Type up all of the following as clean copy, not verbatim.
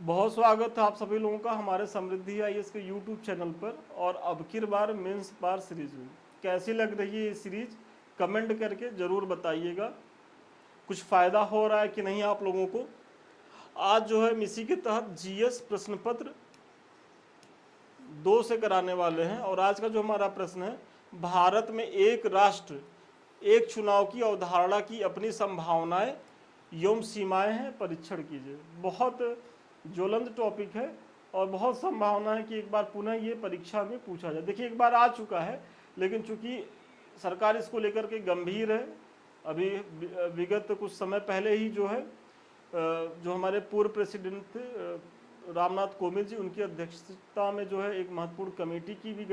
बहुत स्वागत है आप सभी लोगों का हमारे समृद्धि आईएएस के यूट्यूब चैनल पर। और अब की बार मेंस बार सीरीज में कैसी लग रही है ये सीरीज, कमेंट करके ज़रूर बताइएगा। कुछ फ़ायदा हो रहा है कि नहीं आप लोगों को। आज जो है हम इसी के तहत जीएस प्रश्न पत्र 2 से कराने वाले हैं। और आज का जो हमारा प्रश्न है, भारत में एक राष्ट्र एक चुनाव की अवधारणा की अपनी संभावनाएं एवं सीमाएं हैं, परीक्षण कीजिए। बहुत ज्वलंत टॉपिक है और बहुत संभावना है कि एक बार पुनः ये परीक्षा में पूछा जाए। देखिए, एक बार आ चुका है, लेकिन चूंकि सरकार इसको लेकर के गंभीर है। अभी विगत कुछ समय पहले ही जो है जो हमारे पूर्व प्रेसिडेंट थे रामनाथ कोविंद जी, उनकी अध्यक्षता में जो है एक महत्वपूर्ण कमेटी की भी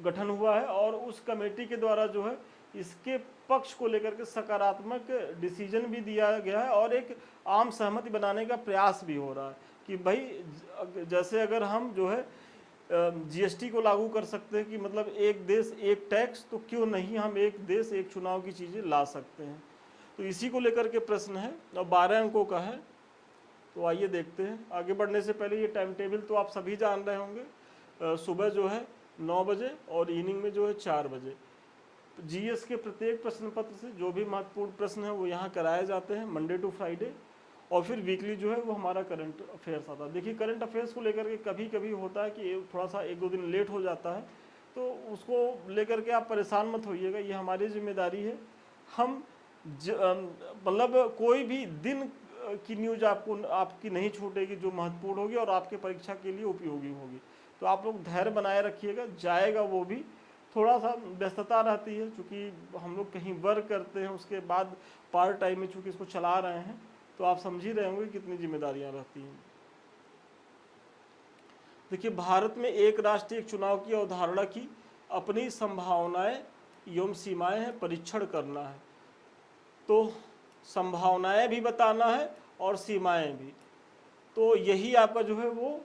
गठन हुआ है। और उस कमेटी के द्वारा जो है इसके पक्ष को लेकर के सकारात्मक डिसीजन भी दिया गया है और एक आम सहमति बनाने का प्रयास भी हो रहा है कि भाई जैसे अगर हम जो है जीएसटी को लागू कर सकते हैं कि मतलब एक देश एक टैक्स, तो क्यों नहीं हम एक देश एक चुनाव की चीज़ें ला सकते हैं। तो इसी को लेकर के प्रश्न है और 12 अंकों का है। तो आइए देखते हैं। आगे बढ़ने से पहले ये टाइम टेबल तो आप सभी जान रहे होंगे। सुबह जो है 9 बजे और इवनिंग में जो है 4 बजे जीएस के प्रत्येक प्रश्न पत्र से जो भी महत्वपूर्ण प्रश्न है वो यहाँ कराए जाते हैं मंडे टू फ्राइडे। और फिर वीकली जो है वो हमारा करंट अफेयर्स आता है। देखिए, करंट अफेयर्स को लेकर के कभी कभी होता है कि थोड़ा सा 1-2 दिन लेट हो जाता है, तो उसको लेकर के आप परेशान मत होइएगा, ये हमारी जिम्मेदारी है। हम मतलब कोई भी दिन की न्यूज आपकी नहीं छूटेगी जो महत्वपूर्ण होगी और आपके परीक्षा के लिए उपयोगी होगी। तो आप लोग धैर्य बनाए रखिएगा, जाएगा वो भी। थोड़ा सा व्यस्तता रहती है चूँकि हम लोग कहीं वर्क करते हैं, उसके बाद पार्ट टाइम में चूँकि इसको चला रहे हैं, तो आप समझ ही रहे होंगे कितनी जिम्मेदारियां रहती हैं। देखिए, भारत में एक राष्ट्र एक चुनाव की अवधारणा की अपनी संभावनाएं एवं सीमाएं हैं, परीक्षण करना है। तो संभावनाएं भी बताना है और सीमाएं भी। तो यही आपका जो है वो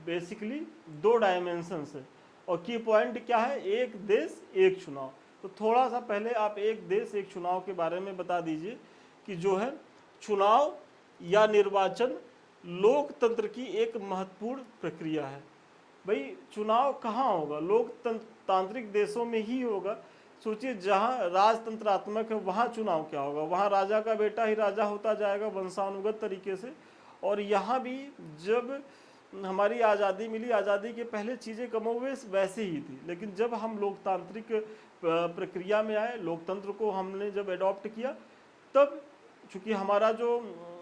बेसिकली 2 डायमेंशंस है। और की पॉइंट क्या है, एक देश एक चुनाव। तो थोड़ा सा पहले आप एक देश एक चुनाव के बारे में बता दीजिए कि जो है चुनाव या निर्वाचन लोकतंत्र की एक महत्वपूर्ण प्रक्रिया है। भाई, चुनाव कहाँ होगा? लोकतांत्रिक देशों में ही होगा। सोचिए, जहाँ राजतंत्रात्मक है वहाँ चुनाव क्या होगा? वहाँ राजा का बेटा ही राजा होता जाएगा वंशानुगत तरीके से। और यहाँ भी जब हमारी आज़ादी मिली, आज़ादी के पहले चीज़ें कमोवेश वैसे ही थी, लेकिन जब हम लोकतांत्रिक प्रक्रिया में आए, लोकतंत्र को हमने जब एडॉप्ट किया, तब चूंकि हमारा जो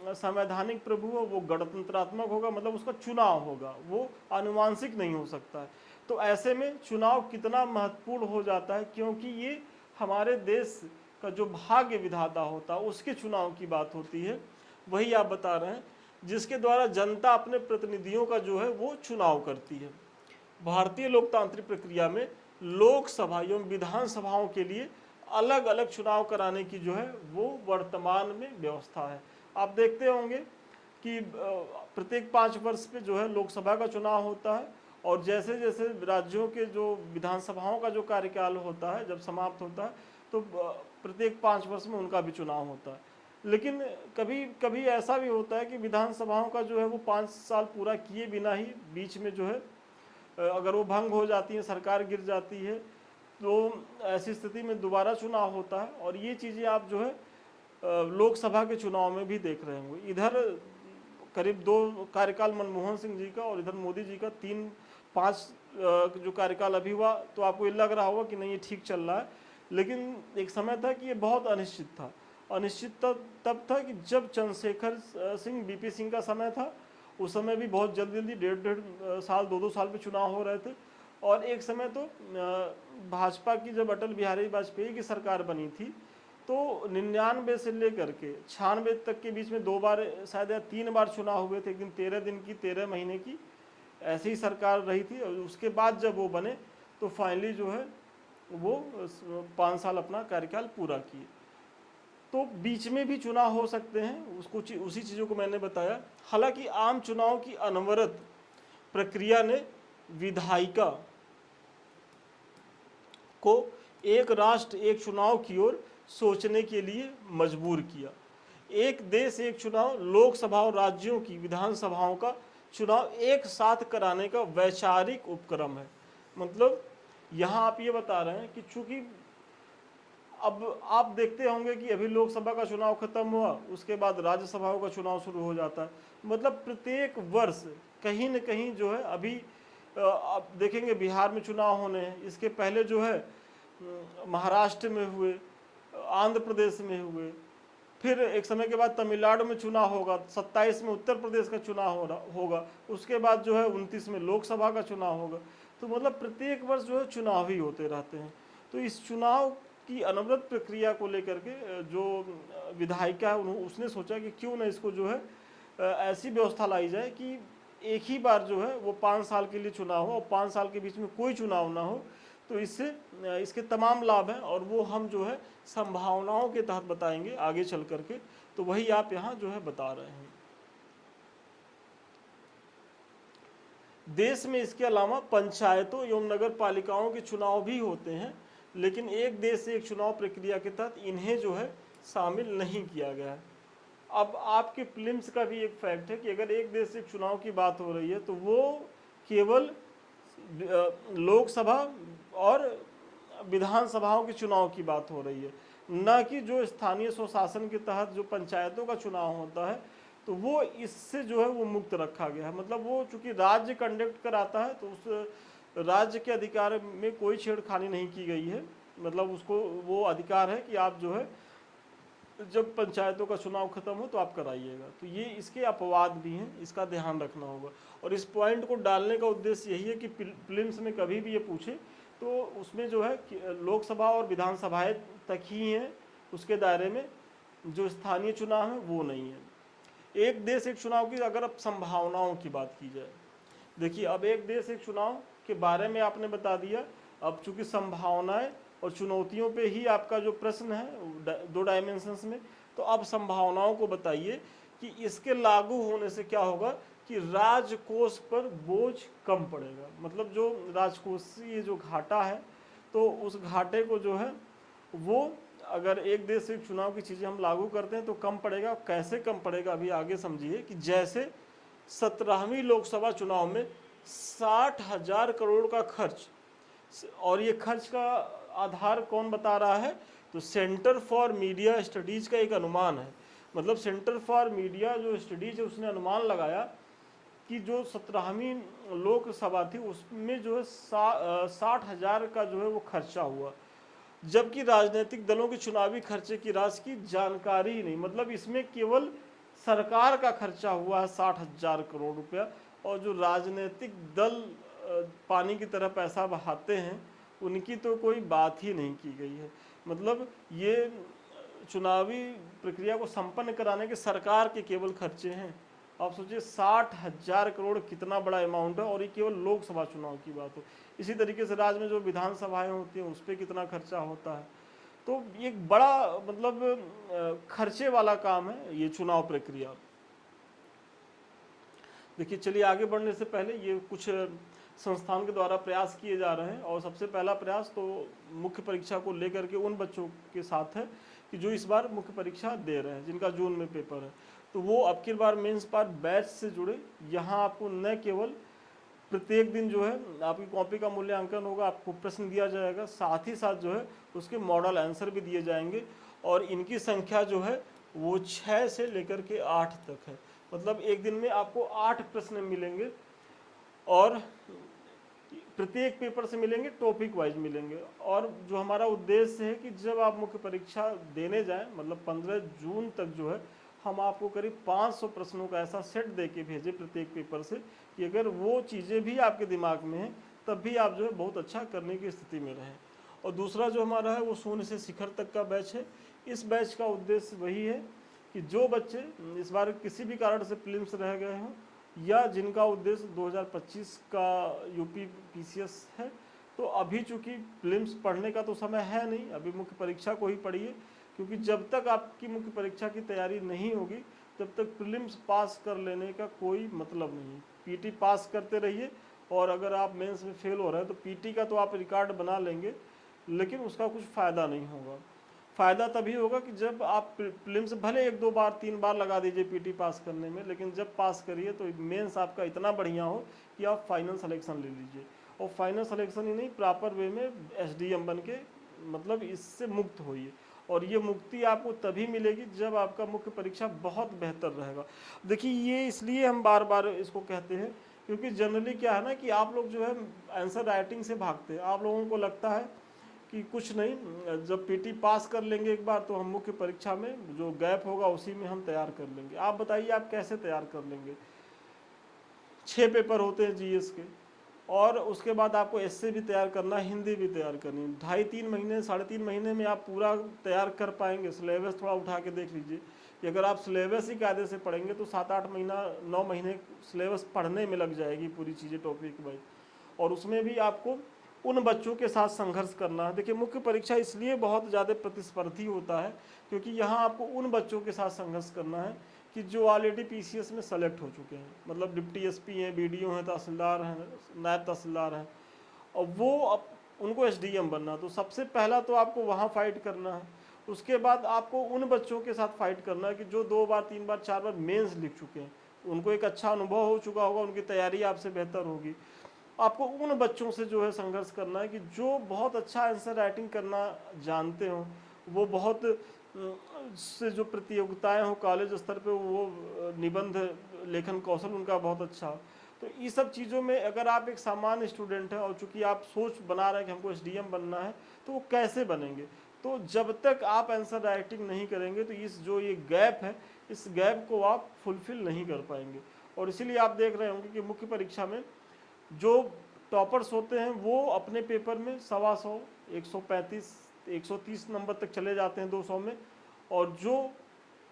संवैधानिक प्रभु है वो गणतंत्रात्मक होगा, मतलब उसका चुनाव होगा, वो आनुवांशिक नहीं हो सकता है। तो ऐसे में चुनाव कितना महत्वपूर्ण हो जाता है, क्योंकि ये हमारे देश का जो भाग्य विधाता होता है उसके चुनाव की बात होती है। वही आप बता रहे हैं, जिसके द्वारा जनता अपने प्रतिनिधियों का जो है वो चुनाव करती है। भारतीय लोकतांत्रिक प्रक्रिया में लोकसभा एवं विधानसभाओं के लिए अलग अलग चुनाव कराने की जो है वो वर्तमान में व्यवस्था है। आप देखते होंगे कि प्रत्येक 5 वर्ष पे जो है लोकसभा का चुनाव होता है, और जैसे जैसे राज्यों के जो विधानसभाओं का जो कार्यकाल होता है जब समाप्त होता है, तो प्रत्येक 5 वर्ष में उनका भी चुनाव होता है। लेकिन कभी कभी ऐसा भी होता है कि विधानसभाओं का जो है वो 5 साल पूरा किए बिना ही बीच में जो है अगर वो भंग हो जाती है, सरकार गिर जाती है, तो ऐसी स्थिति में दोबारा चुनाव होता है। और ये चीज़ें आप जो है लोकसभा के चुनाव में भी देख रहे होंगे। इधर करीब 2 कार्यकाल मनमोहन सिंह जी का और इधर मोदी जी का 3-5 जो कार्यकाल अभी हुआ, तो आपको ये लग रहा होगा कि नहीं ये ठीक चल रहा है। लेकिन एक समय था कि ये बहुत अनिश्चित था। अनिश्चित तब था कि जब चंद्रशेखर सिंह, बीपी सिंह का समय था, उस समय भी बहुत जल्दी जल्दी 1.5 साल 2-2 साल पे चुनाव हो रहे थे। और एक समय तो भाजपा की जब अटल बिहारी वाजपेयी की सरकार बनी थी, तो 99 से लेकर के 96 तक के बीच में 2 बार शायद या 3 बार चुनाव हुए थे। एक दिन 13 दिन की, 13 महीने की ऐसी ही सरकार रही थी। और उसके बाद जब वो बने तो फाइनली जो है वो 5 साल अपना कार्यकाल पूरा किए। तो बीच में भी चुनाव हो सकते हैं, उसको उसी चीज़ों को मैंने बताया। हालांकि आम चुनाव की अनवरत प्रक्रिया ने विधायिका को एक राष्ट्र एक चुनाव की ओर सोचने के लिए मजबूर किया। एक देश एक चुनाव लोकसभा और राज्यों की विधानसभाओं का चुनाव एक साथ कराने का वैचारिक उपक्रम है। मतलब यहाँ आप ये बता रहे हैं कि चूंकि अब आप देखते होंगे कि अभी लोकसभा का चुनाव खत्म हुआ, उसके बाद राज्यसभाओं का चुनाव शुरू हो जाता है। मतलब प्रत्येक वर्ष कहीं न कहीं जो है, अभी आप देखेंगे बिहार में चुनाव होने हैं, इसके पहले जो है महाराष्ट्र में हुए, आंध्र प्रदेश में हुए, फिर एक समय के बाद तमिलनाडु में चुनाव होगा, 27 में उत्तर प्रदेश का चुनाव होगा, उसके बाद जो है 29 में लोकसभा का चुनाव होगा। तो मतलब प्रत्येक वर्ष जो है चुनाव ही होते रहते हैं। तो इस चुनाव की अनवरत प्रक्रिया को लेकर के जो विधायिका है उसने सोचा कि क्यों ना इसको जो है ऐसी व्यवस्था लाई जाए कि एक ही बार जो है वो 5 साल के लिए चुनाव हो और 5 साल के बीच में कोई चुनाव ना हो। तो इससे इसके तमाम लाभ हैं और वो हम जो है संभावनाओं के तहत बताएंगे आगे चल करके। तो वही आप यहाँ जो है बता रहे हैं। देश में इसके अलावा पंचायतों एवं नगर पालिकाओं के चुनाव भी होते हैं, लेकिन एक देश एक चुनाव प्रक्रिया के तहत इन्हें जो है शामिल नहीं किया गया है। अब आपके प्रीलिम्स का भी एक फैक्ट है कि अगर एक देश एक चुनाव की बात हो रही है तो वो केवल लोकसभा और विधानसभाओं के चुनाव की बात हो रही है, न कि जो स्थानीय स्वशासन के तहत जो पंचायतों का चुनाव होता है तो वो इससे जो है वो मुक्त रखा गया है। मतलब वो चूंकि राज्य कंडक्ट कराता है तो उस राज्य के अधिकार में कोई छेड़खानी नहीं की गई है। मतलब उसको वो अधिकार है कि आप जो है जब पंचायतों का चुनाव खत्म हो तो आप कराइएगा। तो ये इसके अपवाद भी हैं, इसका ध्यान रखना होगा। और इस पॉइंट को डालने का उद्देश्य यही है कि प्रीलिम्स में कभी भी ये पूछे तो उसमें जो है लोकसभा और विधानसभाएं तक ही हैं उसके दायरे में, जो स्थानीय चुनाव है वो नहीं है। एक देश एक चुनाव की अगर अब संभावनाओं की बात की जाए, देखिए अब एक देश एक चुनाव के बारे में आपने बता दिया। अब चूंकि संभावनाएं और चुनौतियों पे ही आपका जो प्रश्न है 2 डायमेंशंस में, तो अब संभावनाओं को बताइए कि इसके लागू होने से क्या होगा कि राजकोष पर बोझ कम पड़ेगा। मतलब जो राजकोषीय जो घाटा है तो उस घाटे को जो है वो अगर एक देश एक चुनाव की चीज़ें हम लागू करते हैं तो कम पड़ेगा। कैसे कम पड़ेगा अभी आगे समझिए कि जैसे 17वीं लोकसभा चुनाव में 60,000 करोड़ का खर्च, और ये खर्च का आधार कौन बता रहा है तो सेंटर फॉर मीडिया स्टडीज का एक अनुमान है। मतलब सेंटर फॉर मीडिया जो स्टडीज है उसने अनुमान लगाया कि जो 17वीं लोकसभा थी उसमें जो है 60,000 का जो है वो खर्चा हुआ, जबकि राजनीतिक दलों के चुनावी खर्चे की राशि की जानकारी ही नहीं। मतलब इसमें केवल सरकार का खर्चा हुआ है 60,000 करोड़ रुपया, और जो राजनीतिक दल पानी की तरह पैसा बहाते हैं उनकी तो कोई बात ही नहीं की गई है। मतलब ये चुनावी प्रक्रिया को संपन्न कराने के सरकार के केवल खर्चे हैं। आप सोचिए 60,000 करोड़ कितना बड़ा अमाउंट है, और ये केवल लोकसभा चुनाव की बात हो। इसी तरीके से राज्य में जो विधानसभाएं होती हैं उस पर कितना खर्चा होता है। तो ये बड़ा मतलब खर्चे वाला काम है ये चुनाव प्रक्रिया। देखिए चलिए आगे बढ़ने से पहले ये कुछ संस्थान के द्वारा प्रयास किए जा रहे हैं, और सबसे पहला प्रयास तो मुख्य परीक्षा को लेकर के उन बच्चों के साथ है कि जो इस बार मुख्य परीक्षा दे रहे हैं, जिनका जून में पेपर है। तो वो अब की बार मेंस पार्ट बैच से जुड़े। यहाँ आपको न केवल प्रत्येक दिन जो है आपकी कॉपी का मूल्यांकन होगा, आपको प्रश्न दिया जाएगा, साथ ही साथ जो है उसके मॉडल आंसर भी दिए जाएंगे, और इनकी संख्या जो है वो 6 से लेकर के 8 तक है। मतलब एक दिन में आपको 8 प्रश्न मिलेंगे, और प्रत्येक पेपर से मिलेंगे, टॉपिक वाइज मिलेंगे। और जो हमारा उद्देश्य है कि जब आप मुख्य परीक्षा देने जाएं, मतलब 15 जून तक जो है हम आपको करीब 500 प्रश्नों का ऐसा सेट दे के भेजें प्रत्येक पेपर से कि अगर वो चीज़ें भी आपके दिमाग में हैं तब भी आप जो है बहुत अच्छा करने की स्थिति में रहें। और दूसरा जो हमारा है वो शून्य से शिखर तक का बैच है। इस बैच का उद्देश्य वही है कि जो बच्चे इस बार किसी भी कारण से प्रीलिम्स रह गए हों, या जिनका उद्देश्य 2025 का यूपी पीसीएस है, तो अभी चूंकि प्रीलिम्स पढ़ने का तो समय है नहीं, अभी मुख्य परीक्षा को ही पढ़िए। क्योंकि जब तक आपकी मुख्य परीक्षा की तैयारी नहीं होगी तब तक प्रीलिम्स पास कर लेने का कोई मतलब नहीं। पीटी पास करते रहिए, और अगर आप मेंस में फेल हो रहे हैं तो पीटी का तो आप रिकॉर्ड बना लेंगे, लेकिन उसका कुछ फ़ायदा नहीं होगा। फ़ायदा तभी होगा कि जब आप प्रीलिम्स भले 1-2 बार 3 बार लगा दीजिए पीटी पास करने में, लेकिन जब पास करिए तो मेंस आपका इतना बढ़िया हो कि आप फाइनल सिलेक्शन ले लीजिए, और फाइनल सिलेक्शन ही नहीं, प्रॉपर वे में एसडीएम बन के मतलब इससे मुक्त होइए। और ये मुक्ति आपको तभी मिलेगी जब आपका मुख्य परीक्षा बहुत बेहतर रहेगा। देखिए ये इसलिए हम बार बार इसको कहते हैं क्योंकि जनरली क्या है ना कि आप लोग जो है आंसर राइटिंग से भागते हैं। आप लोगों को लगता है कि कुछ नहीं, जब पीटी पास कर लेंगे एक बार तो हम मुख्य परीक्षा में जो गैप होगा उसी में हम तैयार कर लेंगे। आप बताइए आप कैसे तैयार कर लेंगे? 6 पेपर होते हैं जीएस के, और उसके बाद आपको एसए भी तैयार करना है, हिंदी भी तैयार करनी है। 2.5-3 महीने 3.5 महीने में आप पूरा तैयार कर पाएंगे? सिलेबस थोड़ा उठा के देख लीजिए कि अगर आप सिलेबस ही कायदे से पढ़ेंगे तो 7-8 महीना 9 महीने सिलेबस पढ़ने में लग जाएगी पूरी चीज़ें टॉपिक वाइज, और उसमें भी आपको उन बच्चों के साथ संघर्ष करना है। देखिए मुख्य परीक्षा इसलिए बहुत ज़्यादा प्रतिस्पर्धी होता है क्योंकि यहाँ आपको उन बच्चों के साथ संघर्ष करना है कि जो ऑलरेडी पीसीएस में सेलेक्ट हो चुके हैं, मतलब डिप्टी एसपी हैं, बीडीओ हैं, तहसीलदार हैं, नायब तहसीलदार हैं, और वो अब उनको एसडीएम बनना है। तो सबसे पहला तो आपको वहाँ फाइट करना है। उसके बाद आपको उन बच्चों के साथ फाइट करना है कि जो 2 बार 3 बार 4 बार मेंस लिख चुके हैं, उनको एक अच्छा अनुभव हो चुका होगा, उनकी तैयारी आपसे बेहतर होगी। आपको उन बच्चों से जो है संघर्ष करना है कि जो बहुत अच्छा आंसर राइटिंग करना जानते हो, वो बहुत से जो प्रतियोगिताएं हो कॉलेज स्तर पे, वो निबंध लेखन कौशल उनका बहुत अच्छा हो। तो ये सब चीज़ों में अगर आप एक सामान्य स्टूडेंट हैं और चूंकि आप सोच बना रहे हैं कि हमको एसडीएम बनना है, तो वो कैसे बनेंगे? तो जब तक आप आंसर राइटिंग नहीं करेंगे तो इस जो ये गैप है, इस गैप को आप फुलफिल नहीं कर पाएंगे। और इसीलिए आप देख रहे होंगे कि मुख्य परीक्षा में जो टॉपर्स होते हैं वो अपने पेपर में 125, 135, 130 नंबर तक चले जाते हैं 200 में, और जो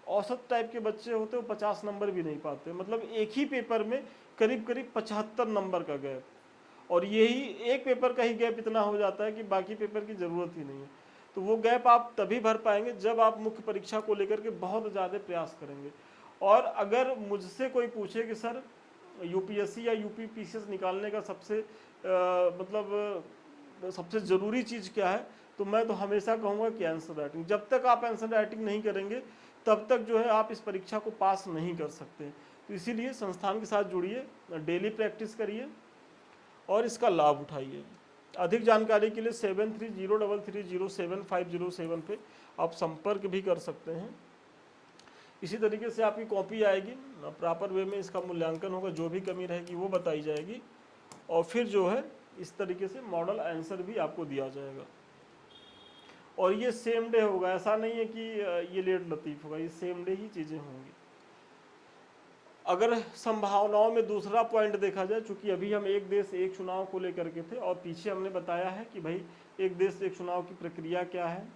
औसत टाइप के बच्चे होते हैं वो 50 नंबर भी नहीं पाते। मतलब एक ही पेपर में करीब करीब 75 नंबर का गैप, और यही एक पेपर का ही गैप इतना हो जाता है कि बाकी पेपर की ज़रूरत ही नहीं है। तो वो गैप आप तभी भर पाएंगे जब आप मुख्य परीक्षा को लेकर के बहुत ज़्यादा प्रयास करेंगे। और अगर मुझसे कोई पूछे कि सर यूपीएससी या यूपीपीसीएस निकालने का सबसे ज़रूरी चीज़ क्या है, तो मैं तो हमेशा कहूँगा कि आंसर राइटिंग। जब तक आप आंसर राइटिंग नहीं करेंगे तब तक जो है आप इस परीक्षा को पास नहीं कर सकते। तो इसीलिए संस्थान के साथ जुड़िए, डेली प्रैक्टिस करिए और इसका लाभ उठाइए। अधिक जानकारी के लिए 7303307507 पे आप संपर्क भी कर सकते हैं। इसी तरीके से आपकी कॉपी आएगी, प्रॉपर वे में इसका मूल्यांकन होगा, जो भी कमी रहेगी वो बताई जाएगी, और फिर जो है इस तरीके से मॉडल आंसर भी आपको दिया जाएगा। और ये सेम डे होगा, ऐसा नहीं है कि ये लेट लतीफ़ होगा, ये सेम डे ही चीज़ें होंगी। अगर संभावनाओं में दूसरा पॉइंट देखा जाए, चूंकि अभी हम एक देश एक चुनाव को लेकर के थे और पीछे हमने बताया है कि भाई एक देश एक चुनाव की प्रक्रिया क्या है,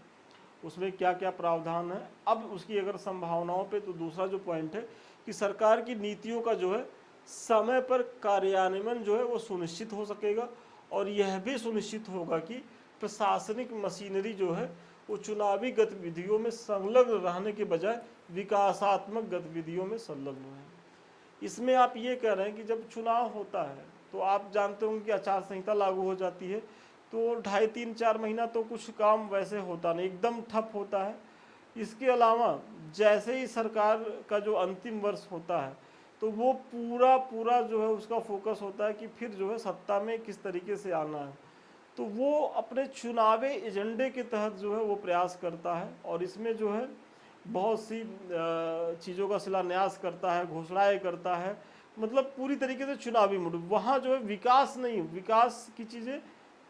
उसमें क्या क्या प्रावधान है। अब उसकी अगर संभावनाओं पे, तो दूसरा जो पॉइंट है कि सरकार की नीतियों का जो है समय पर कार्यान्वयन जो है वो सुनिश्चित हो सकेगा, और यह भी सुनिश्चित होगा कि प्रशासनिक मशीनरी जो है वो चुनावी गतिविधियों में संलग्न रहने के बजाय विकासात्मक गतिविधियों में संलग्न है। इसमें आप ये कह रहे हैं कि जब चुनाव होता है तो आप जानते होंगे कि आचार संहिता लागू हो जाती है, तो 2.5-3-4 महीना तो कुछ काम वैसे होता नहीं, एकदम ठप होता है। इसके अलावा जैसे ही सरकार का जो अंतिम वर्ष होता है तो वो पूरा पूरा जो है उसका फोकस होता है कि फिर जो है सत्ता में किस तरीके से आना है। तो वो अपने चुनावी एजेंडे के तहत जो है वो प्रयास करता है, और इसमें जो है बहुत सी चीज़ों का शिलान्यास करता है, घोषणाएं करता है, मतलब पूरी तरीके से चुनावी मूड। वहाँ जो है विकास नहीं, विकास की चीज़ें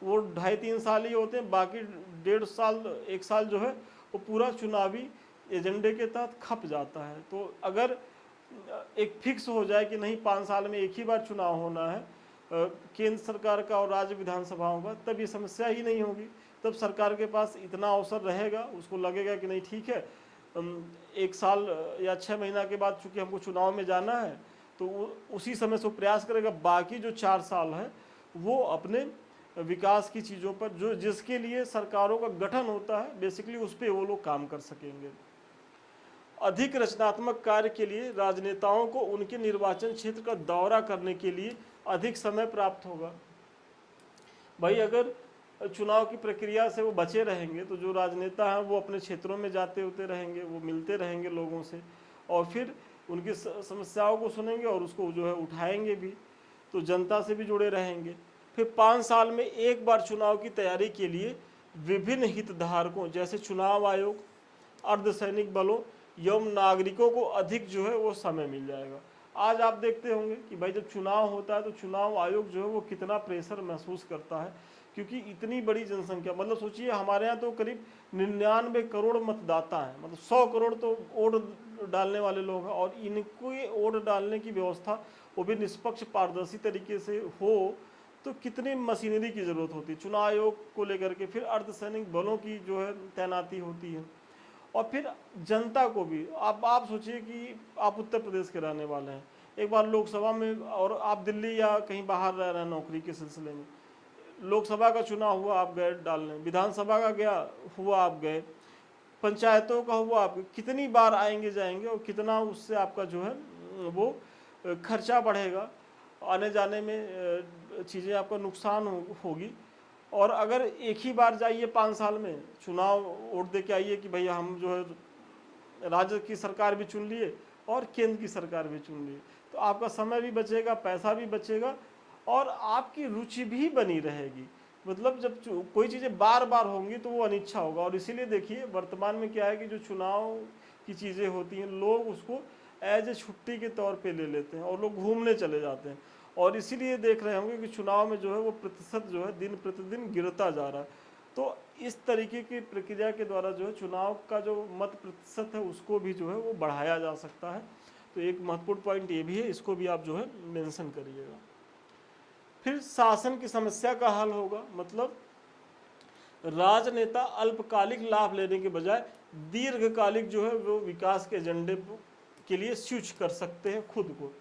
वो 2.5-3 साल ही होते हैं, बाकी 1.5 साल 1 साल जो है वो पूरा चुनावी एजेंडे के तहत खप जाता है। तो अगर एक फिक्स हो जाए कि नहीं 5 साल में एक ही बार चुनाव होना है केंद्र सरकार का और राज्य विधानसभाओं का, तब ये समस्या ही नहीं होगी। तब सरकार के पास इतना अवसर रहेगा, उसको लगेगा कि नहीं ठीक है, 1 साल या 6 महीना के बाद चूंकि हमको चुनाव में जाना है, तो उसी समय से वो प्रयास करेगा। बाकी जो 4 साल है वो अपने विकास की चीज़ों पर, जो जिसके लिए सरकारों का गठन होता है बेसिकली, उस पर वो लोग काम कर सकेंगे। अधिक रचनात्मक कार्य के लिए राजनेताओं को उनके निर्वाचन क्षेत्र का दौरा करने के लिए अधिक समय प्राप्त होगा। भाई अगर चुनाव की प्रक्रिया से वो बचे रहेंगे, तो जो राजनेता हैं वो अपने क्षेत्रों में जाते होते रहेंगे, वो मिलते रहेंगे लोगों से और फिर उनकी समस्याओं को सुनेंगे और उसको जो है उठाएंगे भी, तो जनता से भी जुड़े रहेंगे। फिर 5 साल में एक बार चुनाव की तैयारी के लिए विभिन्न हितधारकों जैसे चुनाव आयोग, अर्धसैनिक बलों एवं नागरिकों को अधिक जो है वो समय मिल जाएगा। आज आप देखते होंगे कि भाई जब चुनाव होता है तो चुनाव आयोग जो है वो कितना प्रेशर महसूस करता है, क्योंकि इतनी बड़ी जनसंख्या, मतलब सोचिए हमारे यहाँ तो करीब 99 करोड़ मतदाता हैं, मतलब 100 करोड़ तो वोट डालने वाले लोग हैं, और इनको वोट डालने की व्यवस्था वो भी निष्पक्ष पारदर्शी तरीके से हो तो कितनी मशीनरी की ज़रूरत होती है चुनाव आयोग को लेकर के। फिर अर्धसैनिक बलों की जो है तैनाती होती है, और फिर जनता को भी। आप सोचिए कि आप उत्तर प्रदेश के रहने वाले हैं, एक बार लोकसभा में, और आप दिल्ली या कहीं बाहर रह रहे हैं नौकरी के सिलसिले में, लोकसभा का चुनाव हुआ आप गए डालने, विधानसभा का गया हुआ आप गए, पंचायतों का हुआ आप कितनी बार आएंगे जाएंगे, और कितना उससे आपका जो है वो खर्चा बढ़ेगा, आने जाने में चीज़ें आपका नुकसान होगी। और अगर एक ही बार जाइए 5 साल में चुनाव वोट दे के आइए कि भैया हम जो है राज्य की सरकार भी चुन लिए और केंद्र की सरकार भी चुन लिए, तो आपका समय भी बचेगा, पैसा भी बचेगा, और आपकी रुचि भी बनी रहेगी। मतलब जब कोई चीज़ें बार बार होंगी तो वो अनिच्छा होगा। और इसीलिए देखिए वर्तमान में क्या है कि जो चुनाव की चीज़ें होती हैं लोग उसको एज ए छुट्टी के तौर पे ले लेते हैं और लोग घूमने चले जाते हैं, और इसीलिए देख रहे होंगे कि चुनाव में जो है वो प्रतिशत जो है दिन प्रतिदिन गिरता जा रहा है। तो इस तरीके की प्रक्रिया के द्वारा जो है चुनाव का जो मत प्रतिशत है उसको भी जो है वो बढ़ाया जा सकता है। तो एक महत्वपूर्ण पॉइंट ये भी है, इसको भी आप जो है मेंशन करिएगा। फिर शासन की समस्या का हल होगा, मतलब राजनेता अल्पकालिक लाभ लेने के बजाय दीर्घकालिक जो है वो विकास के एजेंडे के लिए स्विच कर सकते हैं खुद को।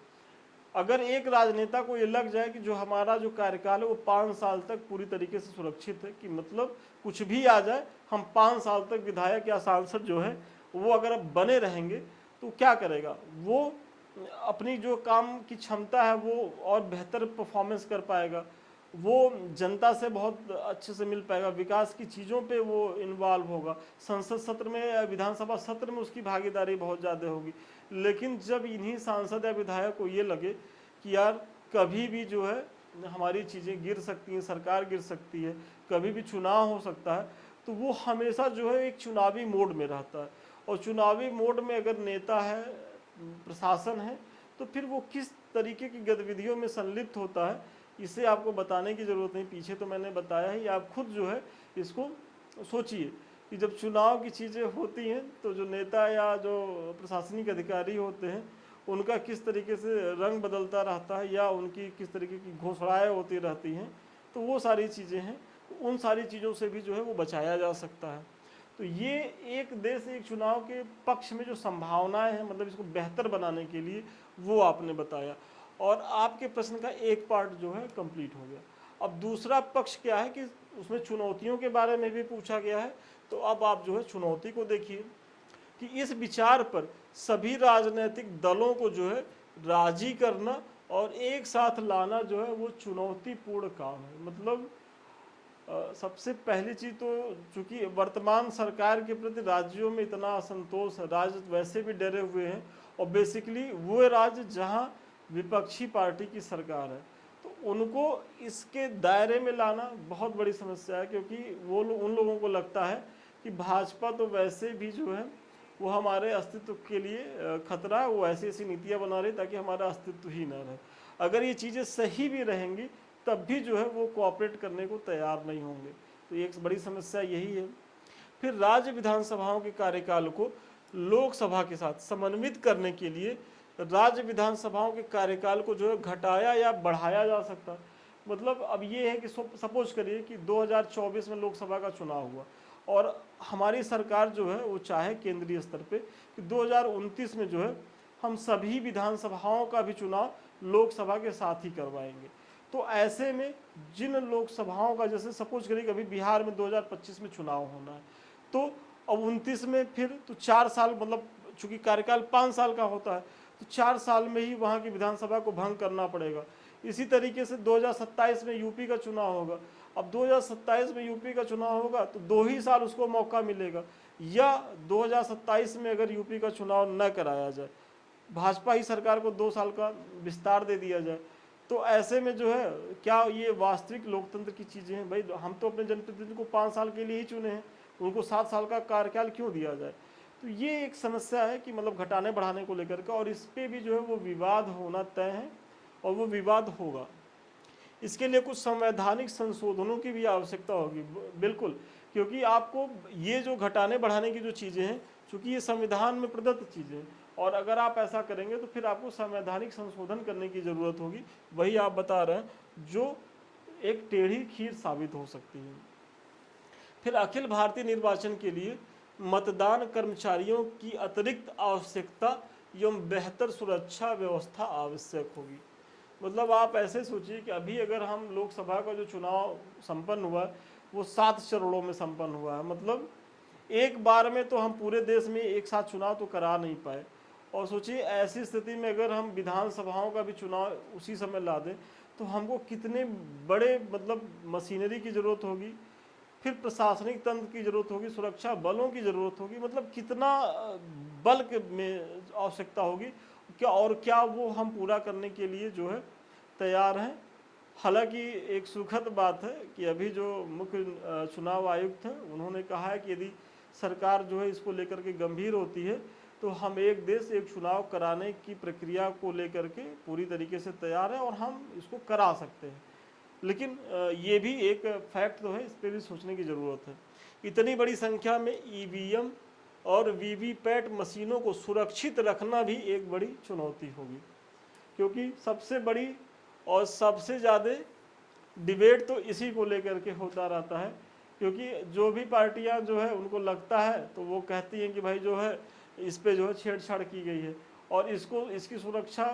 अगर एक राजनेता को ये लग जाए कि जो हमारा जो कार्यकाल है वो 5 साल तक पूरी तरीके से सुरक्षित है, कि मतलब कुछ भी आ जाए हम 5 साल तक विधायक या सांसद जो है वो अगर अब बने रहेंगे, तो क्या करेगा वो अपनी जो काम की क्षमता है वो और बेहतर परफॉर्मेंस कर पाएगा, वो जनता से बहुत अच्छे से मिल पाएगा, विकास की चीज़ों पे वो इन्वॉल्व होगा, संसद सत्र में, विधानसभा सत्र में उसकी भागीदारी बहुत ज़्यादा होगी। लेकिन जब इन्हीं सांसद या विधायक को ये लगे कि यार कभी भी जो है हमारी चीज़ें गिर सकती हैं, सरकार गिर सकती है, कभी भी चुनाव हो सकता है, तो वो हमेशा जो है एक चुनावी मोड में रहता है। और चुनावी मोड में अगर नेता है, प्रशासन है, तो फिर वो किस तरीके की गतिविधियों में संलिप्त होता है इसे आपको बताने की ज़रूरत नहीं, पीछे तो मैंने बताया ही, आप खुद जो है इसको सोचिए कि जब चुनाव की चीज़ें होती हैं तो जो नेता या जो प्रशासनिक अधिकारी होते हैं उनका किस तरीके से रंग बदलता रहता है या उनकी किस तरीके की घोषणाएँ होती रहती हैं, तो वो सारी चीज़ें हैं, उन सारी चीज़ों से भी जो है वो बचाया जा सकता है। तो ये एक देश एक चुनाव के पक्ष में जो संभावनाएं हैं, मतलब इसको बेहतर बनाने के लिए वो आपने बताया, और आपके प्रश्न का एक पार्ट जो है कंप्लीट हो गया। अब दूसरा पक्ष क्या है कि उसमें चुनौतियों के बारे में भी पूछा गया है, तो अब आप जो है चुनौती को देखिए कि इस विचार पर सभी राजनीतिक दलों को जो है राजी करना और एक साथ लाना जो है वो चुनौतीपूर्ण काम है। मतलब सबसे पहली चीज़ तो चूंकि वर्तमान सरकार के प्रति राज्यों में इतना असंतोष है, राज्य वैसे भी डरे हुए हैं, और बेसिकली वो राज्य जहां विपक्षी पार्टी की सरकार है, तो उनको इसके दायरे में लाना बहुत बड़ी समस्या है, क्योंकि वो उन लोगों को लगता है कि भाजपा तो वैसे भी जो है वो हमारे अस्तित्व के लिए खतरा है, वो ऐसी ऐसी नीतियाँ बना रही ताकि हमारा अस्तित्व ही ना रहे। अगर ये चीज़ें सही भी रहेंगी तब भी जो है वो कोऑपरेट करने को तैयार नहीं होंगे, तो एक बड़ी समस्या यही है। फिर राज्य विधानसभाओं के कार्यकाल को लोकसभा के साथ समन्वित करने के लिए राज्य विधानसभाओं के कार्यकाल को जो है घटाया या बढ़ाया जा सकता है। मतलब अब ये है कि सपोज करिए कि 2024 में लोकसभा का चुनाव हुआ और हमारी सरकार जो है वो चाहे केंद्रीय स्तर पे कि 2029 में जो है हम सभी विधानसभाओं का भी चुनाव लोकसभा के साथ ही करवाएंगे। तो ऐसे में जिन लोकसभाओं का, जैसे सपोज करिए अभी बिहार में 2025 में चुनाव होना है, तो अब 29 में फिर तो 4 साल, मतलब चूंकि कार्यकाल 5 साल का होता है, तो 4 साल में ही वहाँ की विधानसभा को भंग करना पड़ेगा। इसी तरीके से 2027 में यूपी का चुनाव होगा। अब 2027 में यूपी का चुनाव होगा तो 2 ही साल उसको मौका मिलेगा, या 2027 में अगर यूपी का चुनाव न कराया जाए, भाजपा ही सरकार को 2 साल का विस्तार दे दिया जाए, तो ऐसे में जो है क्या ये वास्तविक लोकतंत्र की चीज़ें हैं? भाई हम तो अपने जनप्रतिनिधि को 5 साल के लिए ही चुने हैं, उनको 7 साल का कार्यकाल क्यों दिया जाए? तो ये एक समस्या है कि मतलब घटाने बढ़ाने को लेकर के, और इस पर भी जो है वो विवाद होना तय है और वो विवाद होगा। इसके लिए कुछ संवैधानिक संशोधनों की भी आवश्यकता होगी, बिल्कुल, क्योंकि आपको ये जो घटाने बढ़ाने की जो चीज़ें हैं, चूँकि ये संविधान में प्रदत्त चीज़ें हैं, और अगर आप ऐसा करेंगे तो फिर आपको संवैधानिक संशोधन करने की ज़रूरत होगी। वही आप बता रहे हैं, जो एक टेढ़ी खीर साबित हो सकती है। फिर अखिल भारतीय निर्वाचन के लिए मतदान कर्मचारियों की अतिरिक्त आवश्यकता एवं बेहतर सुरक्षा व्यवस्था आवश्यक होगी। मतलब आप ऐसे सोचिए कि अभी अगर हम लोकसभा का जो चुनाव संपन्न हुआ वो 7 चरणों में संपन्न हुआ है, मतलब एक बार में तो हम पूरे देश में एक साथ चुनाव तो करा नहीं पाए। और सोचिए ऐसी स्थिति में अगर हम विधानसभाओं का भी चुनाव उसी समय ला दें तो हमको कितने बड़े मतलब मशीनरी की ज़रूरत होगी, फिर प्रशासनिक तंत्र की ज़रूरत होगी, सुरक्षा बलों की ज़रूरत होगी, मतलब कितना बल में आवश्यकता होगी क्या, और क्या वो हम पूरा करने के लिए जो है तैयार हैं। हालांकि एक सुखद बात है कि अभी जो मुख्य चुनाव आयुक्त हैं उन्होंने कहा है कि यदि सरकार जो है इसको लेकर के गंभीर होती है तो हम एक देश एक चुनाव कराने की प्रक्रिया को लेकर के पूरी तरीके से तैयार है और हम इसको करा सकते हैं। लेकिन ये भी एक फैक्ट तो है, इस पर भी सोचने की ज़रूरत है। इतनी बड़ी संख्या में ईवीएम और वीवीपैट मशीनों को सुरक्षित रखना भी एक बड़ी चुनौती होगी, क्योंकि सबसे बड़ी और सबसे ज़्यादा डिबेट तो इसी को लेकर के होता रहता है। क्योंकि जो भी पार्टियां जो है उनको लगता है तो वो कहती हैं कि भाई जो है इस पे जो है छेड़छाड़ की गई है, और इसकी सुरक्षा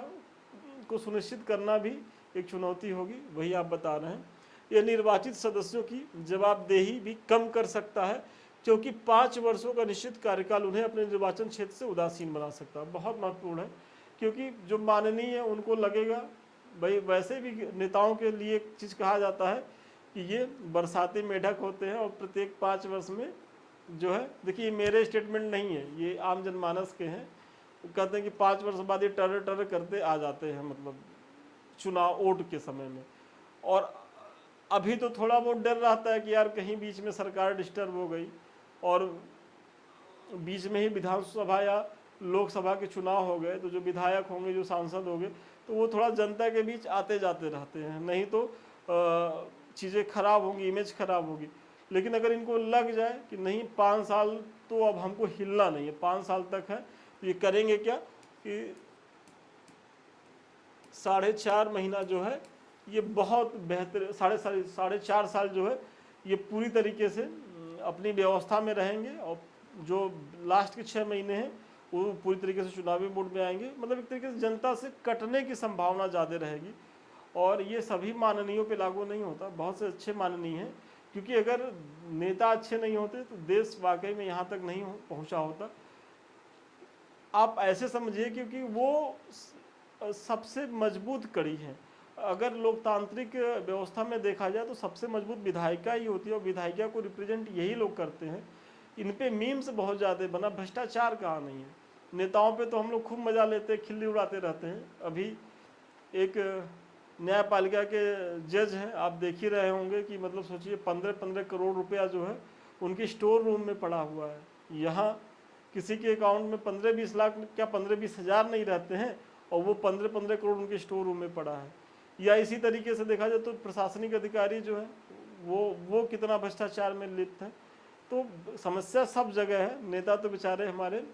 को सुनिश्चित करना भी एक चुनौती होगी। वही आप बता रहे हैं। यह निर्वाचित सदस्यों की जवाबदेही भी कम कर सकता है, क्योंकि 5 वर्षों का निश्चित कार्यकाल उन्हें अपने निर्वाचन क्षेत्र से उदासीन बना सकता है। बहुत महत्वपूर्ण है, क्योंकि जो माननीय है उनको लगेगा, भाई वैसे भी नेताओं के लिए एक चीज़ कहा जाता है कि ये बरसाती मेढक होते हैं और प्रत्येक 5 वर्ष में जो है, देखिए मेरे स्टेटमेंट नहीं है, ये आम जनमानस के हैं, कहते हैं कि 5 वर्ष बाद ये टर टर करते आ जाते हैं, मतलब चुनाव वोट के समय में। और अभी तो थोड़ा बहुत डर रहता है कि यार कहीं बीच में सरकार डिस्टर्ब हो गई और बीच में ही विधानसभा या लोकसभा के चुनाव हो गए तो जो विधायक होंगे, जो सांसद होंगे, तो वो थोड़ा जनता के बीच आते जाते रहते हैं, नहीं तो चीज़ें खराब होंगी, इमेज खराब होगी। लेकिन अगर इनको लग जाए कि नहीं 5 साल तो अब हमको हिलना नहीं है, 5 साल तक है, तो ये करेंगे क्या कि 4.5 महीना जो है ये बहुत बेहतर, 4.5 साल जो है ये पूरी तरीके से अपनी व्यवस्था में रहेंगे, और जो लास्ट के 6 महीने हैं वो पूरी तरीके से चुनावी मोड में आएंगे। मतलब एक तरीके से जनता से कटने की संभावना ज़्यादा रहेगी। और ये सभी माननीयों पे लागू नहीं होता, बहुत से अच्छे माननीय हैं, क्योंकि अगर नेता अच्छे नहीं होते तो देश वाकई में यहाँ तक नहीं पहुँचा होता। आप ऐसे समझिए, क्योंकि वो सबसे मजबूत कड़ी है। अगर लोकतांत्रिक व्यवस्था में देखा जाए तो सबसे मजबूत विधायिका ही होती है, और विधायिका को रिप्रेजेंट यही लोग करते हैं। इन पे मीम्स बहुत ज़्यादा बना, भ्रष्टाचार कहाँ नहीं है। नेताओं पे तो हम लोग खूब मजा लेते हैं, खिल्ली उड़ाते रहते हैं। अभी एक न्यायपालिका के जज हैं, आप देख ही रहे होंगे कि मतलब सोचिए 15-15 करोड़ रुपया जो है उनके स्टोर रूम में पड़ा हुआ है। यहाँ किसी के अकाउंट में 15-20 लाख क्या 15-20 हज़ार नहीं रहते हैं, और वो 15-15 करोड़ उनके स्टोर रूम में पड़ा है। या इसी तरीके से देखा जाए तो प्रशासनिक अधिकारी जो है वो कितना भ्रष्टाचार में लिप्त है। तो समस्या सब जगह है, नेता तो बेचारे हमारे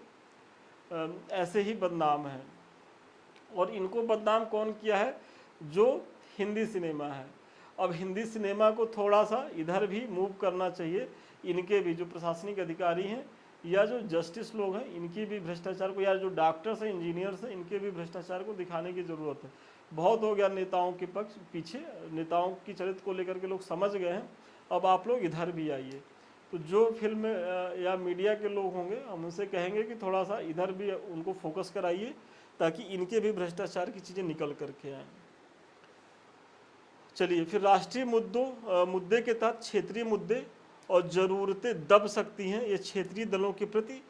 ऐसे ही बदनाम हैं। और इनको बदनाम कौन किया है? जो हिंदी सिनेमा है। अब हिंदी सिनेमा को थोड़ा सा इधर भी मूव करना चाहिए। इनके भी जो प्रशासनिक अधिकारी हैं या जो जस्टिस लोग हैं, इनकी भी भ्रष्टाचार को, या जो डॉक्टर्स हैं, इंजीनियर्स हैं, इनके भी भ्रष्टाचार को दिखाने की ज़रूरत है। बहुत हो गया नेताओं के पक्ष पीछे, नेताओं की चरित्र को लेकर के लोग समझ गए हैं। अब आप लोग इधर भी आइए। तो जो फिल्म या मीडिया के लोग होंगे, हम उनसे कहेंगे कि थोड़ा सा इधर भी उनको फोकस कराइए, ताकि इनके भी भ्रष्टाचार की चीज़ें निकल करके आएँ। चलिए फिर राष्ट्रीय मुद्दे के तहत क्षेत्रीय मुद्दे और ज़रूरतें दब सकती हैं, ये क्षेत्रीय दलों के प्रति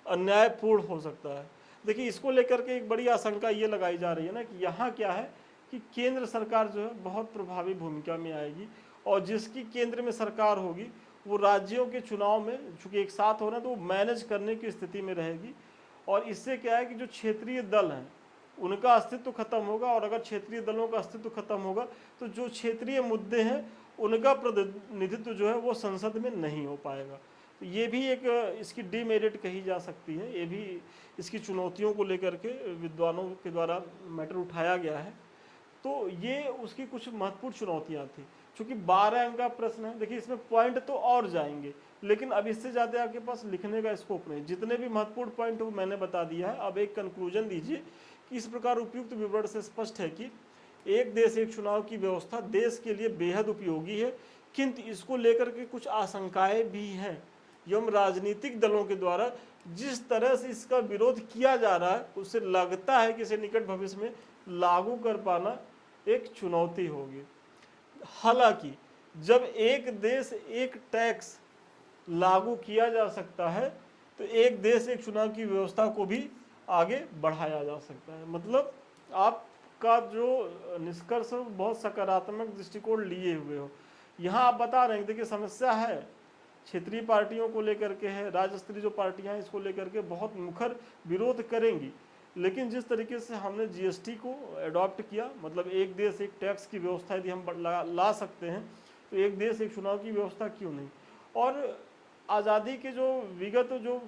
अन्यायपूर्ण हो सकता है। देखिए इसको लेकर के एक बड़ी आशंका ये लगाई जा रही है ना कि यहाँ क्या है कि केंद्र सरकार जो है बहुत प्रभावी भूमिका में आएगी, और जिसकी केंद्र में सरकार होगी वो राज्यों के चुनाव में चूंकि एक साथ हो रहे हैं तो वो मैनेज करने की स्थिति में रहेगी। और इससे क्या है कि जो क्षेत्रीय दल हैं उनका अस्तित्व खत्म होगा, और अगर क्षेत्रीय दलों का अस्तित्व खत्म होगा तो जो क्षेत्रीय मुद्दे हैं उनका प्रतिनिधित्व जो है वो संसद में नहीं हो पाएगा। तो ये भी एक इसकी डीमेरिट कही जा सकती है, ये भी इसकी चुनौतियों को लेकर के विद्वानों के द्वारा मैटर उठाया गया है। तो ये उसकी कुछ महत्वपूर्ण चुनौतियाँ थी। चूँकि 12 अंक का प्रश्न है, देखिए इसमें पॉइंट तो और जाएंगे, लेकिन अब इससे ज़्यादा आपके पास लिखने का स्कोप नहीं। जितने भी महत्वपूर्ण पॉइंट वो मैंने बता दिया है। अब एक कंक्लूजन दीजिए कि इस प्रकार उपयुक्त विवरण से स्पष्ट है कि एक देश एक चुनाव की व्यवस्था देश के लिए बेहद उपयोगी है, किंतु इसको लेकर के कुछ आशंकाएं भी हैं एवं राजनीतिक दलों के द्वारा जिस तरह से इसका विरोध किया जा रहा है उससे लगता है कि इसे निकट भविष्य में लागू कर पाना एक चुनौती होगी। हालांकि जब एक देश एक टैक्स लागू किया जा सकता है तो एक देश एक चुनाव की व्यवस्था को भी आगे बढ़ाया जा सकता है। मतलब आपका जो निष्कर्ष है बहुत सकारात्मक दृष्टिकोण लिए हुए हो। यहाँ आप बता रहे हैं देखिए समस्या है, क्षेत्रीय पार्टियों को लेकर के है, राज्य स्तरीय जो पार्टियां हैं इसको लेकर के बहुत मुखर विरोध करेंगी, लेकिन जिस तरीके से हमने जीएसटी को अडॉप्ट किया, मतलब एक देश एक टैक्स की व्यवस्था यदि हम ला सकते हैं तो एक देश एक चुनाव की व्यवस्था क्यों नहीं। और आज़ादी के जो विगत जो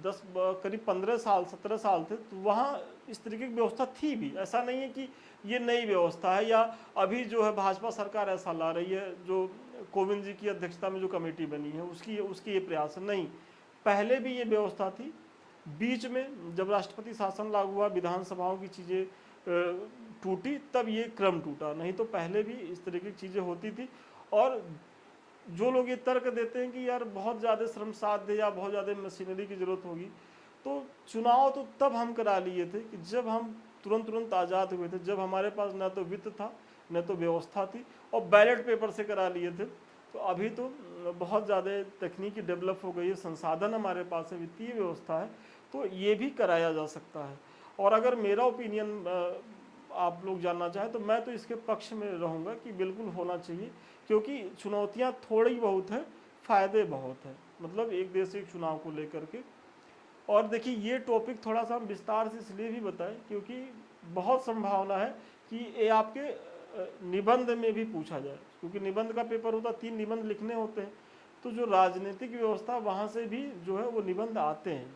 10 करीब 15 साल 17 साल थे तो वहाँ इस तरीके की व्यवस्था थी भी। ऐसा नहीं है कि ये नई व्यवस्था है या अभी जो है भाजपा सरकार ऐसा ला रही है, जो कोविंद जी की अध्यक्षता में जो कमेटी बनी है उसकी ये प्रयास है, नहीं, पहले भी ये व्यवस्था थी। बीच में जब राष्ट्रपति शासन लागू हुआ, विधानसभाओं की चीज़ें टूटी, तब ये क्रम टूटा, नहीं तो पहले भी इस तरीके की चीज़ें होती थी। और जो लोग ये तर्क देते हैं कि यार बहुत ज़्यादा श्रम साध्य या बहुत ज़्यादा मशीनरी की ज़रूरत होगी, तो चुनाव तो तब हम करा लिए थे कि जब हम तुरंत आज़ाद हुए थे, जब हमारे पास न तो वित्त था न तो व्यवस्था थी, और बैलेट पेपर से करा लिए थे। तो अभी तो बहुत ज़्यादा तकनीकी डेवलप हो गई है, संसाधन हमारे पास है, वित्तीय व्यवस्था है, तो ये भी कराया जा सकता है। और अगर मेरा ओपिनियन आप लोग जानना चाहें तो मैं तो इसके पक्ष में रहूँगा कि बिल्कुल होना चाहिए, क्योंकि चुनौतियाँ थोड़ी बहुत हैं, फ़ायदे बहुत हैं, मतलब एक देश एक चुनाव को लेकर के। और देखिए ये टॉपिक थोड़ा सा हम विस्तार से इसलिए भी बताएं क्योंकि बहुत संभावना है कि ये आपके निबंध में भी पूछा जाए, क्योंकि निबंध का पेपर होता है, 3 निबंध लिखने होते हैं, तो जो राजनीतिक व्यवस्था वहाँ से भी जो है वो निबंध आते हैं।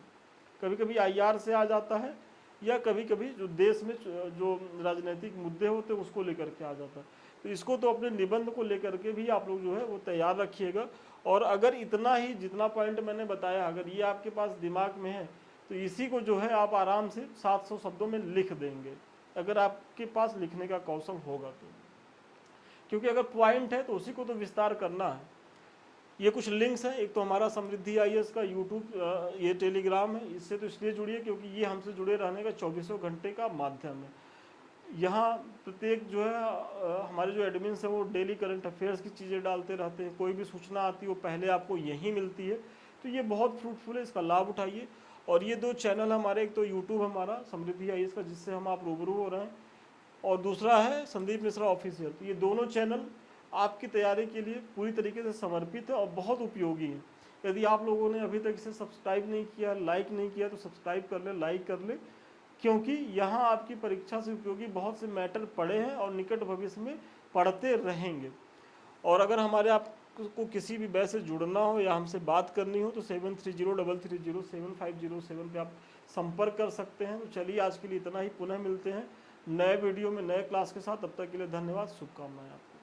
कभी कभी आईआर से आ जाता है, या कभी कभी जो देश में जो राजनीतिक मुद्दे होते हैं उसको लेकर के आ जाता है। तो इसको तो अपने निबंध को लेकर के भी आप लोग जो है वो तैयार रखिएगा। और अगर इतना ही जितना पॉइंट मैंने बताया अगर ये आपके पास दिमाग में है तो इसी को जो है आप आराम से 700 शब्दों में लिख देंगे, अगर आपके पास लिखने का कौशल होगा तो। क्योंकि अगर पॉइंट है तो उसी को तो विस्तार करना है। ये कुछ लिंक्स हैं, एक तो हमारा समृद्धि आईएएस का यूट्यूब, ये टेलीग्राम है, इससे तो इसलिए जुड़िए क्योंकि ये हमसे जुड़े रहने का 24 घंटे का माध्यम है। यहाँ प्रत्येक जो है हमारे जो एडमिन्स हैं वो डेली करंट अफेयर्स की चीज़ें डालते रहते हैं, कोई भी सूचना आती है वो पहले आपको यहीं मिलती है, तो ये बहुत फ्रूटफुल है, इसका लाभ उठाइए। और ये 2 चैनल हमारे, एक तो यूट्यूब हमारा समृद्धि आईएएस का जिससे हम आप रूबरू हो रहे हैं, और दूसरा है संदीप मिश्रा ऑफिशियल। तो ये दोनों चैनल आपकी तैयारी के लिए पूरी तरीके से समर्पित है और बहुत उपयोगी है। यदि आप लोगों ने अभी तक इसे सब्सक्राइब नहीं किया, लाइक नहीं किया, तो सब्सक्राइब कर ले, लाइक कर ले, क्योंकि यहाँ आपकी परीक्षा से उपयोगी बहुत से मैटर पड़े हैं और निकट भविष्य में पढ़ते रहेंगे। और अगर हमारे आपको किसी भी वजह से जुड़ना हो या हमसे बात करनी हो तो 7303307507 पे आप संपर्क कर सकते हैं। तो चलिए आज के लिए इतना ही, पुनः मिलते हैं नए वीडियो में नए क्लास के साथ, तब तक के लिए धन्यवाद, शुभकामनाएं आपको।